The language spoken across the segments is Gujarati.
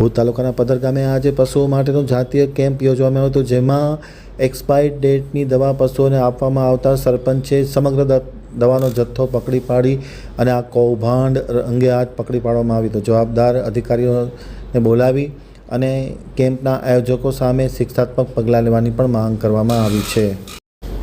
ભુજ તાલુકાના પધર ગામે આજે પશુઓ માટેનો જાતીય કેમ્પ યોજવામાં આવ્યો હતો, જેમાં એક્સપાયર્ડ ડેટની દવા પશુઓને આપવામાં આવતા સરપંચે સમગ્ર દવાનો જથ્થો પકડી પાડી અને આ કૌભાંડ અંગે હાથ પકડી પાડવામાં આવ્યું હતું। જવાબદાર અધિકારીઓને બોલાવી અને કેમ્પના આયોજકો સામે શિક્ષાત્મક પગલાં લેવાની પણ માંગ કરવામાં આવી છે।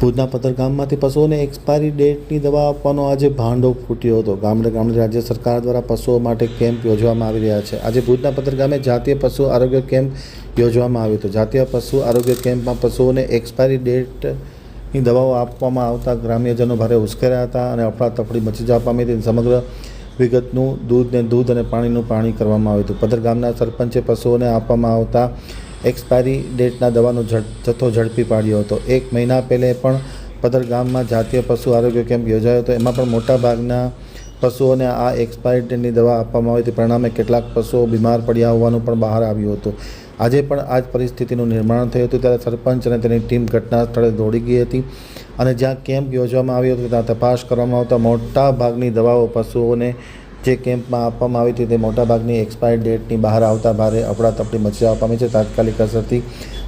ભુજના પધર ગામમાંથી પશુઓને એક્સપાયરી ડેટની દવા આપવાનો આજે ભાંડો ફૂટ્યો હતો। ગામડે ગામડે રાજ્ય સરકાર દ્વારા પશુઓ માટે કેમ્પ યોજવામાં આવી રહ્યા છે। આજે ભુજના પધર ગામે જાતીય પશુ આરોગ્ય કેમ્પ યોજવામાં આવ્યો હતો। જાતીય પશુ આરોગ્ય કેમ્પમાં પશુઓને એક્સપાયરી ડેટની દવાઓ આપવામાં આવતા ગ્રામ્યજનો ભારે ઉશ્કેરાયા હતા અને અફરાતફરી મચી જવા પામી હતી। સમગ્ર વિગતનું દૂધ અને પાણીનું પાણી કરવામાં આવ્યું હતું। પધર ગામના સરપંચે પશુઓને આપવામાં આવતા એક્સપાયરી ડેટના દવાનો જથ્થો ઝડપી પાડ્યો હતો। 1 મહિના પહેલે પણ પધર ગામમાં જાતીય પશુ આરોગ્ય કેમ્પ યોજાયો હતો। એમાં પણ મોટાભાગના પશુઓને આ એક્સપાયરી ડેટની દવા આપવામાં આવી હતી। પરિણામે કેટલાક પશુઓ બીમાર પડ્યા હોવાનું પણ બહાર આવ્યું હતું। આજે પણ આ જ પરિસ્થિતિનું નિર્માણ થયું હતું, ત્યારે સરપંચ અને તેની ટીમ ઘટના સ્થળે દોડી ગઈ હતી અને જ્યાં કેમ્પ યોજવામાં આવ્યો હતો ત્યાં તપાસ કરવામાં આવતા મોટા ભાગની દવાઓ પશુઓને જે કેમ્પમાં આપવામાં આવી હતી તે મોટાભાગની એક્સપાયર્ડ ડેટની બહાર આવતા ભારે અફડાતફડી મચી જવા પામી છે। તાત્કાલિક અસરથી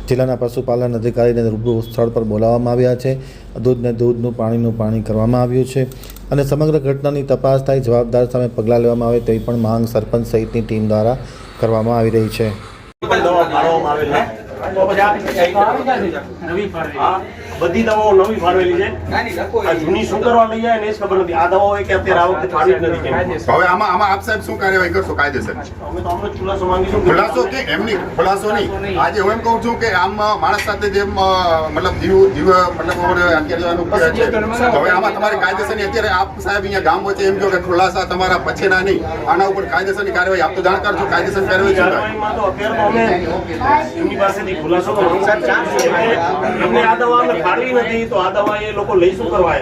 જિલ્લાના પશુપાલન અધિકારીને રૂબરૂ સ્થળ પર બોલાવવામાં આવ્યા છે। દૂધનું પાણીનું પાણી કરવામાં આવ્યું છે અને સમગ્ર ઘટનાની તપાસ થાય, જવાબદાર સામે પગલાં લેવામાં આવે તેવી પણ માંગ સરપંચ સહિતની ટીમ દ્વારા કરવામાં આવી રહી છે। બધી દવાઓ નવી ફાળવેલી છે। આ જૂની શું કરવા લઈ જાય ને એ જ ખબર નથી। આ દવાઓ કે અત્યારે આ વખતે ફાળવી જ નથી। હવે આમાં આપ સાહેબ શું કાર્યવાહી કરશો કાયદેસર? અમે તો અમને ખુલાસો માંગીશું। ખુલાસો કે એમની ખુલાસો નહીં, આજે હું એમ કહું છું કે આમ માણસ સાથે જેમ મતલબ જીવ મતલબ અત્યારે છે, હવે આમાં તમારે કાયદેસરની અત્યારે આપ સાહેબ અહીંયા ગામ વચ્ચે એમ કહો કે ખુલાસા તમારા પછીના નહીં, આના ઉપર કાયદેસરની કાર્યવાહી આપ તો જાણકાર છો, કાયદેસર કાર્યવાહીમાં તો અત્યારે તો અમે એમની પાસેથી ખુલાસો તો માંગીશું। એમને આ દવા અમે ફાળવી નથી તો આ દવા એ લોકો લઈ શું કરવા?